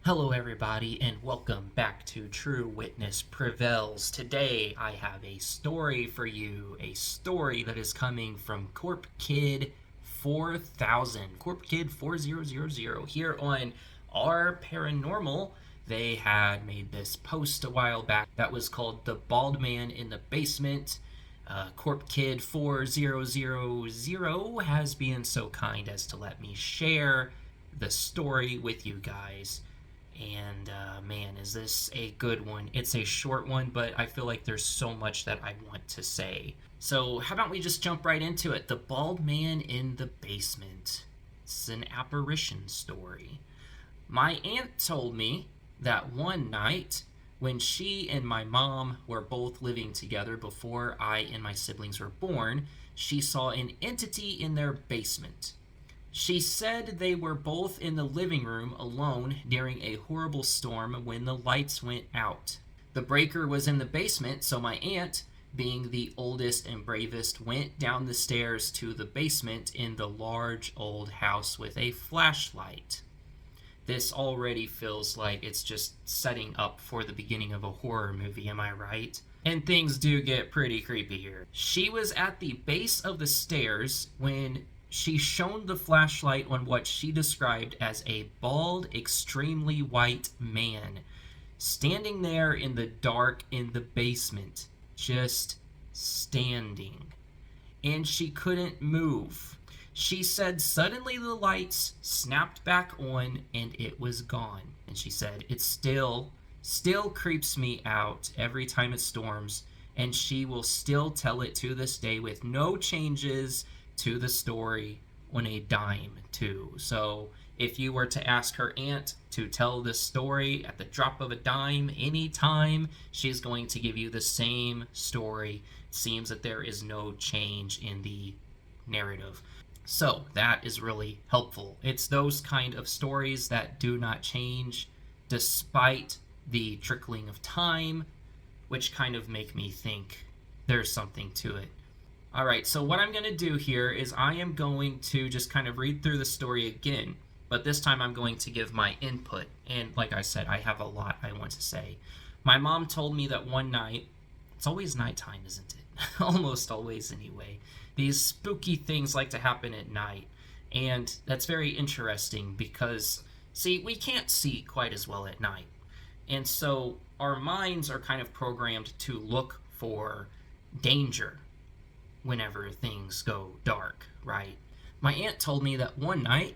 Hello, everybody, and welcome back to True Witness Prevails. Today, I have a story for you, a story that is coming from Corp Kid 4000, Corp Kid 4000, here on our Paranormal. They had made this post a while back that was called The Bald Man in the Basement. Corp Kid 4000 has been so kind as to let me share the story with you guys. And man, is this a good one? It's a short one, but I feel like there's so much that I want to say. So, how about we just jump right into it? The Bald Man in the Basement. It's an apparition story. My aunt told me that one night, when she and my mom were both living together before I and my siblings were born, she saw an entity in their basement. She said they were both in the living room alone during a horrible storm when the lights went out. The breaker was in the basement, so my aunt, being the oldest and bravest, went down the stairs to the basement in the large old house with a flashlight. This already feels like it's just setting up for the beginning of a horror movie, am I right? And things do get pretty creepy here. She was at the base of the stairs when she shone the flashlight on what she described as a bald, extremely white man standing there in the dark in the basement, just standing. And she couldn't move. She said suddenly the lights snapped back on and it was gone. And she said it still creeps me out every time it storms, and she will still tell it to this day with no changes to the story on a dime too. So if you were to ask her aunt to tell this story at the drop of a dime anytime, she's going to give you the same story. It seems that there is no change in the narrative. So that is really helpful. It's those kind of stories that do not change despite the trickling of time, which kind of make me think there's something to it. All right, so what I'm going to do here is I am going to just kind of read through the story again, but this time I'm going to give my input. And like I said, I have a lot I want to say. My mom told me that one night, it's always nighttime, isn't it? Almost always, anyway. These spooky things like to happen at night. And that's very interesting because, see, we can't see quite as well at night. And so our minds are kind of programmed to look for danger whenever things go dark, right? My aunt told me that one night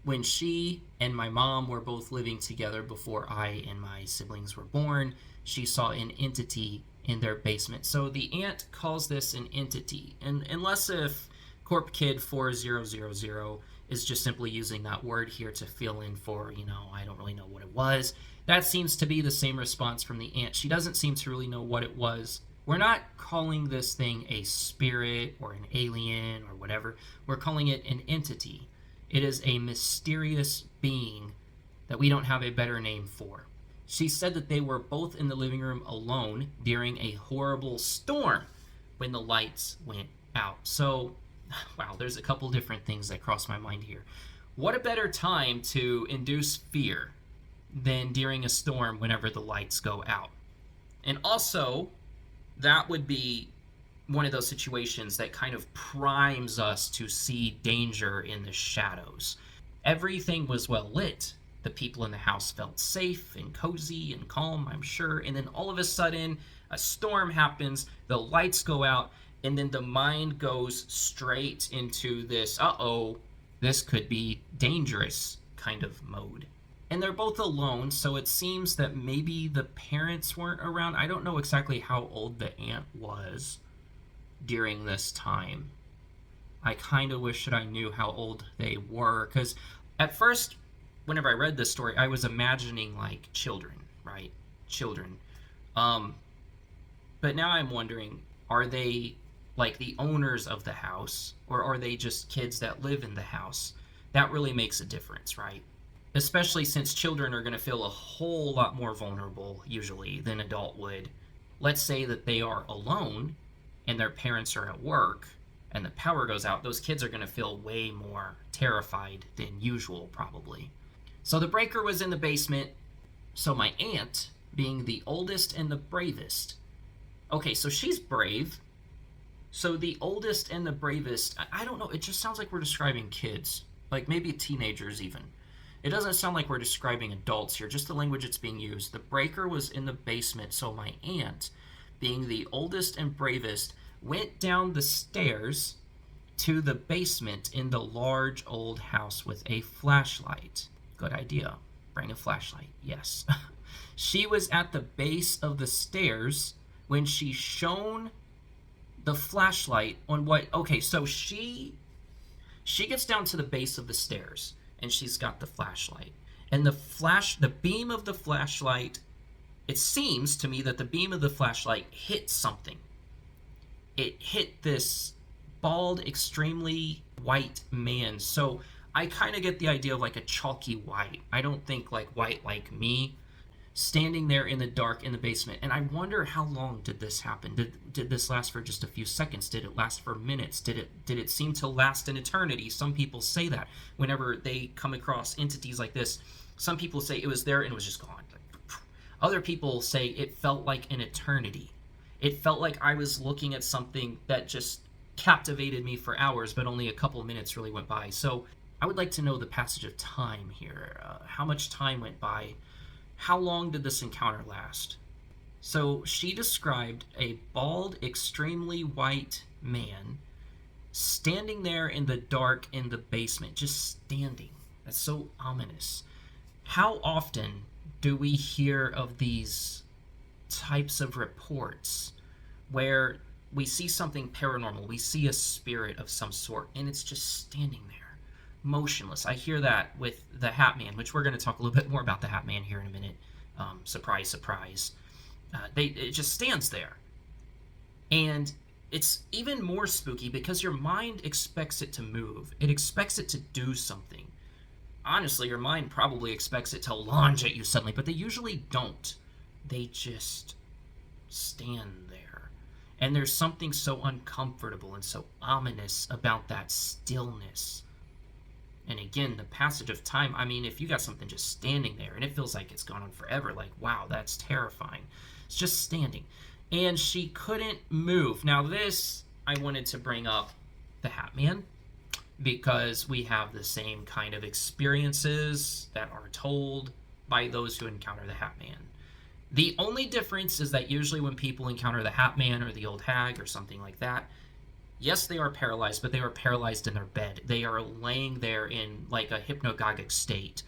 when she and my mom were both living together before I and my siblings were born, she saw an entity in their basement. So the aunt calls this an entity. And unless if Corp Kid 4000 is just simply using that word here to fill in for, I don't really know what it was. That seems to be the same response from the aunt. She doesn't seem to really know what it was. We're not calling this thing a spirit or an alien or whatever. We're calling it an entity. It is a mysterious being that we don't have a better name for. She said that they were both in the living room alone during a horrible storm when the lights went out. So, wow, there's a couple different things that cross my mind here. What a better time to induce fear than during a storm whenever the lights go out. And also, that would be one of those situations that kind of primes us to see danger in the shadows. Everything was well lit. The people in the house felt safe and cozy and calm, I'm sure. And then all of a sudden, a storm happens, the lights go out, and then the mind goes straight into this, this could be dangerous kind of mode. And they're both alone, so it seems that maybe the parents weren't around. I don't know exactly how old the aunt was during this time. I kind of wish that I knew how old they were, because at first, whenever I read this story, I was imagining, like, children, right? Children. But now I'm wondering, are they, like, the owners of the house, or are they just kids that live in the house? That really makes a difference, right? Especially since children are going to feel a whole lot more vulnerable, usually, than adult would. Let's say that they are alone, and their parents are at work, and the power goes out. Those kids are going to feel way more terrified than usual, probably. So the breaker was in the basement. So my aunt, being the oldest and the bravest. Okay, so she's brave. So the oldest and the bravest, I don't know, it just sounds like we're describing kids. Like maybe teenagers even. It doesn't sound like we're describing adults here, just the language that's being used. The breaker was in the basement, so my aunt, being the oldest and bravest, went down the stairs to the basement in the large old house with a flashlight. Good idea. Bring a flashlight. Yes. She was at the base of the stairs when she shone the flashlight on what. Okay, so she gets down to the base of the stairs and she's got the flashlight. And the beam of the flashlight, it seems to me that the beam of the flashlight hit something. It hit this bald, extremely white man. So I kind of get the idea of like a chalky white. I don't think like white like me, standing there in the dark in the basement. And I wonder, how long did this happen? Did this last for just a few seconds? Did it last for minutes? Did it seem to last an eternity? Some people say that whenever they come across entities like this. Some people say it was there and it was just gone. Other people say it felt like an eternity. It felt like I was looking at something that just captivated me for hours, but only a couple of minutes really went by. So I would like to know the passage of time here. How much time went by? How long did this encounter last? So she described a bald, extremely white man standing there in the dark in the basement, just standing. That's so ominous. How often do we hear of these types of reports where we see something paranormal, we see a spirit of some sort, and it's just standing there, motionless? I hear that with the Hat Man, which we're going to talk a little bit more about the Hat Man here in a minute. Surprise, surprise. It just stands there. And it's even more spooky because your mind expects it to move. It expects it to do something. Honestly, your mind probably expects it to lunge at you suddenly, but they usually don't. They just stand there. And there's something so uncomfortable and so ominous about that stillness. And again, the passage of time, I mean, if you got something just standing there and it feels like it's gone on forever, like, wow, that's terrifying. It's just standing. And she couldn't move. Now this, I wanted to bring up the Hat Man, because we have the same kind of experiences that are told by those who encounter the Hat Man. The only difference is that usually when people encounter the Hat Man or the old hag or something like that, yes, they are paralyzed, but they are paralyzed in their bed. They are laying there in like a hypnagogic state,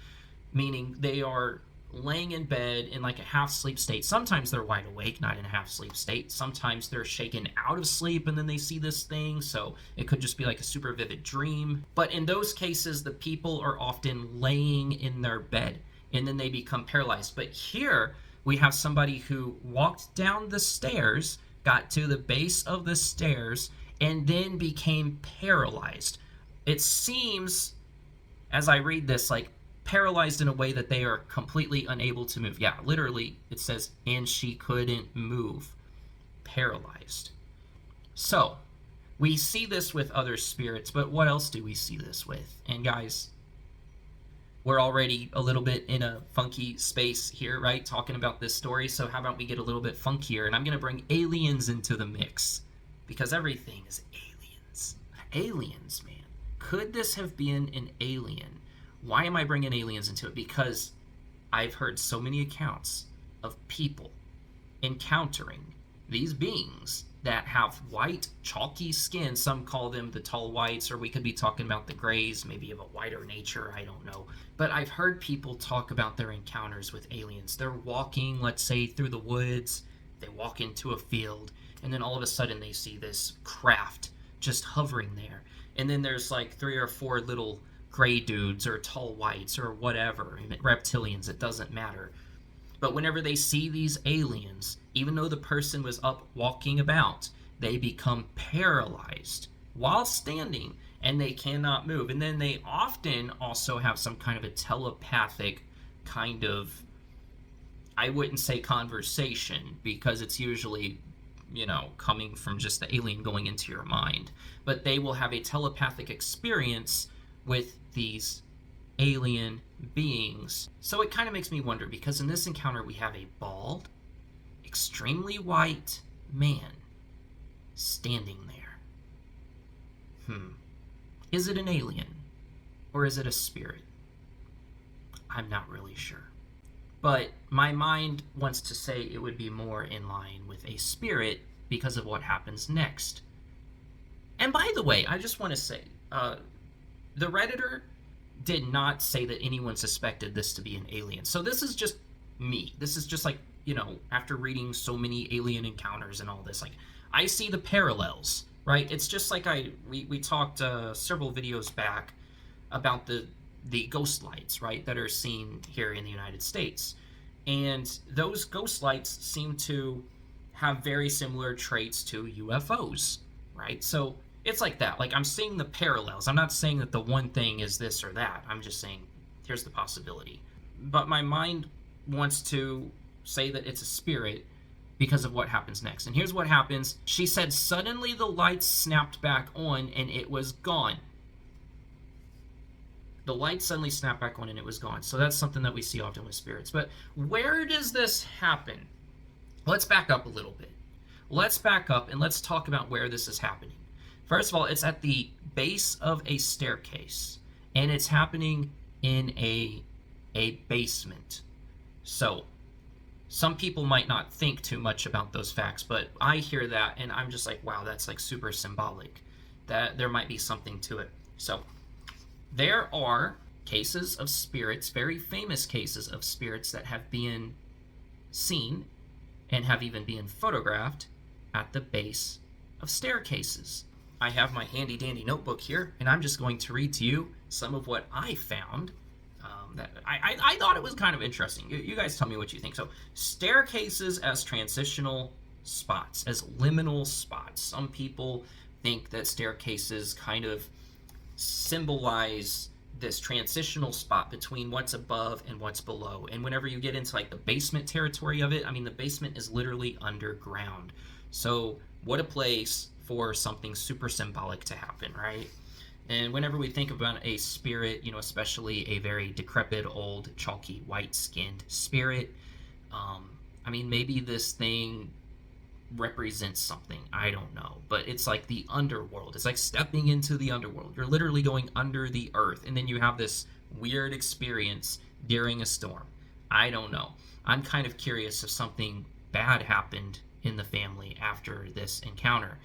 meaning they are laying in bed in like a half-sleep state. Sometimes they're wide awake, not in a half-sleep state. Sometimes they're shaken out of sleep and then they see this thing, so it could just be like a super vivid dream. But in those cases, the people are often laying in their bed and then they become paralyzed. But here we have somebody who walked down the stairs, got to the base of the stairs, and then became paralyzed. It seems, as I read this, like paralyzed in a way that they are completely unable to move. Yeah, literally, it says, and she couldn't move. Paralyzed. So, we see this with other spirits, but what else do we see this with? And guys, we're already a little bit in a funky space here, right? Talking about this story, so how about we get a little bit funkier? And I'm going to bring aliens into the mix, because everything is aliens. Aliens, man. Could this have been an alien? Why am I bringing aliens into it? Because I've heard so many accounts of people encountering these beings that have white, chalky skin. Some call them the tall whites, or we could be talking about the grays, maybe of a whiter nature, I don't know. But I've heard people talk about their encounters with aliens. They're walking, let's say, through the woods. They walk into a field, and then all of a sudden they see this craft just hovering there. And then there's like 3 or 4 little gray dudes or tall whites or whatever, reptilians, it doesn't matter. But whenever they see these aliens, even though the person was up walking about, they become paralyzed while standing and they cannot move. And then they often also have some kind of a telepathic kind of, I wouldn't say conversation, because it's usually, coming from just the alien going into your mind. But they will have a telepathic experience with these alien beings. So it kind of makes me wonder, because in this encounter we have a bald, extremely white man standing there. Is it an alien? Or is it a spirit? I'm not really sure. But my mind wants to say it would be more in line with a spirit because of what happens next. And by the way, I just want to say, the Redditor did not say that anyone suspected this to be an alien. So this is just me. This is just like, after reading so many alien encounters and all this, like, I see the parallels, right? It's just like we talked several videos back about the ghost lights, right, that are seen here in the United States. And those ghost lights seem to have very similar traits to UFOs, right? So it's like that. Like, I'm seeing the parallels. I'm not saying that the one thing is this or that. I'm just saying here's the possibility. But my mind wants to say that it's a spirit because of what happens next. And here's what happens. She said, suddenly the lights snapped back on and it was gone. The light suddenly snapped back on and it was gone. So that's something that we see often with spirits. But where does this happen? Let's back up a little bit. Let's back up and let's talk about where this is happening. First of all, it's at the base of a staircase. And it's happening in a basement. So some people might not think too much about those facts, but I hear that and I'm just like, wow, that's like super symbolic. That there might be something to it. So there are cases of spirits, very famous cases of spirits that have been seen and have even been photographed at the base of staircases. I have my handy dandy notebook here, and I'm just going to read to you some of what I found that I thought it was kind of interesting. You guys tell me what you think. So, staircases as transitional spots, as liminal spots. Some people think that staircases kind of symbolize this transitional spot between what's above and what's below. And whenever you get into like the basement territory of it, I mean, the basement is literally underground. So what a place for something super symbolic to happen, right? And whenever we think about a spirit, especially a very decrepit, old, chalky, white-skinned spirit, I mean, maybe this thing represents something. I don't know. But it's like the underworld. It's like stepping into the underworld. You're literally going under the earth. And then you have this weird experience during a storm. I don't know. I'm kind of curious if something bad happened in the family after this encounter.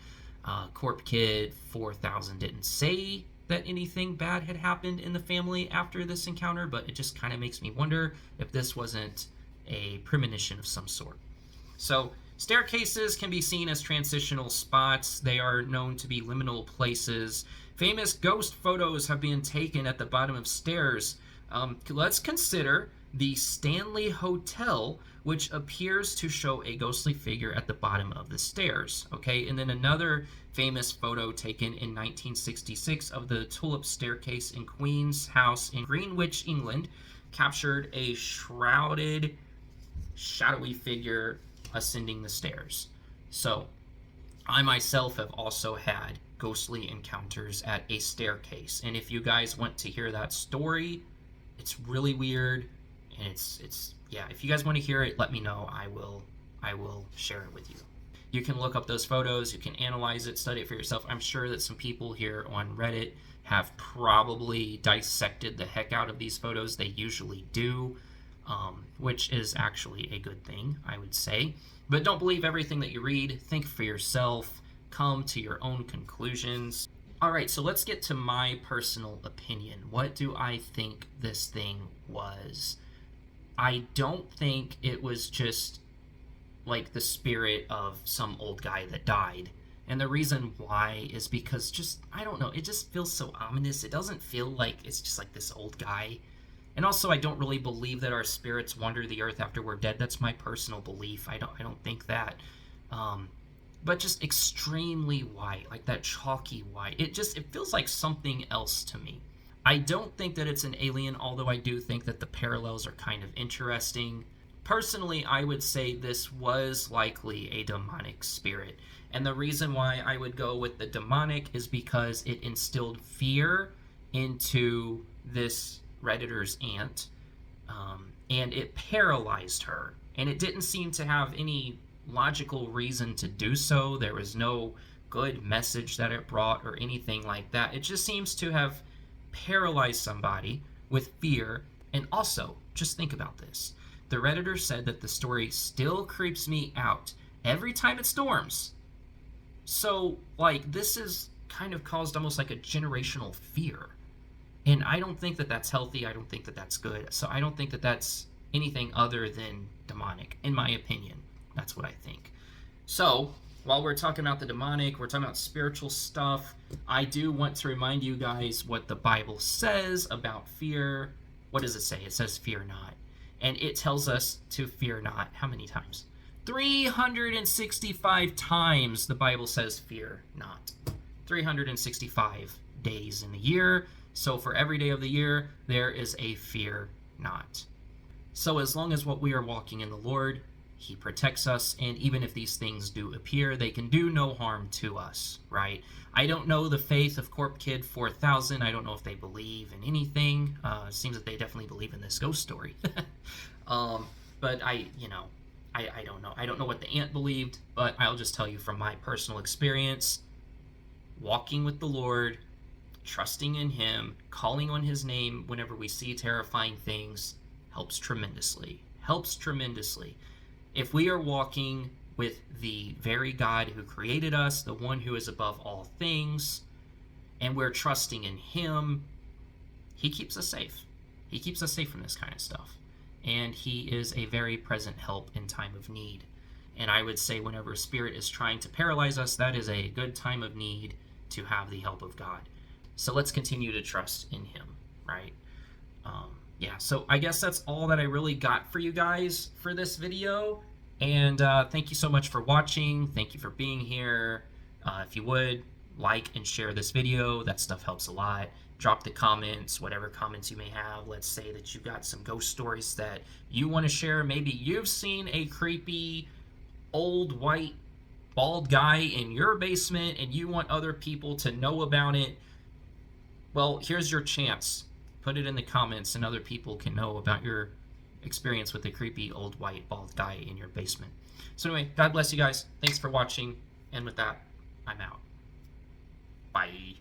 Corp Kid 4000 didn't say that anything bad had happened in the family after this encounter, but it just kind of makes me wonder if this wasn't a premonition of some sort. So, staircases can be seen as transitional spots. They are known to be liminal places. Famous ghost photos have been taken at the bottom of stairs. Let's consider the Stanley Hotel, which appears to show a ghostly figure at the bottom of the stairs. Okay, and then another famous photo taken in 1966 of the Tulip Staircase in Queen's House in Greenwich, England, captured a shrouded, shadowy figure ascending the stairs. So, I myself have also had ghostly encounters at a staircase. And if you guys want to hear that story, it's really weird. And it's yeah, if you guys want to hear it, let me know. I will share it with you. You can look up those photos, you can analyze it, study it for yourself. I'm sure that some people here on Reddit have probably dissected the heck out of these photos. They usually do. Which is actually a good thing, I would say. But don't believe everything that you read. Think for yourself. Come to your own conclusions. All right, so let's get to my personal opinion. What do I think this thing was? I don't think it was just like the spirit of some old guy that died. And the reason why is because I don't know, it just feels so ominous. It doesn't feel like it's just like this old guy. And also, I don't really believe that our spirits wander the earth after we're dead. That's my personal belief. I don't think that. But just extremely white, like that chalky white. It feels like something else to me. I don't think that it's an alien, although I do think that the parallels are kind of interesting. Personally, I would say this was likely a demonic spirit. And the reason why I would go with the demonic is because it instilled fear into this Redditor's aunt, and it paralyzed her. And it didn't seem to have any logical reason to do so. There was no good message that it brought or anything like that. It just seems to have paralyzed somebody with fear. And also, just think about this. The Redditor said that the story still creeps me out every time it storms. So, like, this is kind of caused almost like a generational fear. And I don't think that that's healthy. I don't think that that's good. So I don't think that that's anything other than demonic, in my opinion. That's what I think. So while we're talking about the demonic, we're talking about spiritual stuff, I do want to remind you guys what the Bible says about fear. What does it say? It says fear not. And it tells us to fear not. How many times? 365 times the Bible says fear not. 365 days in the year. So for every day of the year, there is a fear not. So as long as what we are walking in the Lord, he protects us, and even if these things do appear, they can do no harm to us, right? I don't know the faith of Corp Kid 4000. I don't know if they believe in anything. It seems that they definitely believe in this ghost story. But I don't know. I don't know what the aunt believed, but I'll just tell you from my personal experience, walking with the Lord, trusting in him, calling on his name whenever we see terrifying things helps tremendously. Helps tremendously. If we are walking with the very God who created us, the one who is above all things, and we're trusting in him, he keeps us safe. He keeps us safe from this kind of stuff. And he is a very present help in time of need. And I would say whenever spirit is trying to paralyze us, that is a good time of need to have the help of God. So let's continue to trust in him, right? So I guess that's all that I really got for you guys for this video. And thank you so much for watching. Thank you for being here. If you would, like and share this video. That stuff helps a lot. Drop the comments, whatever comments you may have. Let's say that you got some ghost stories that you want to share. Maybe you've seen a creepy, old, white, bald guy in your basement and you want other people to know about it. Well, here's your chance. Put it in the comments and other people can know about your experience with the creepy old white bald guy in your basement. So anyway, God bless you guys. Thanks for watching. And with that, I'm out. Bye.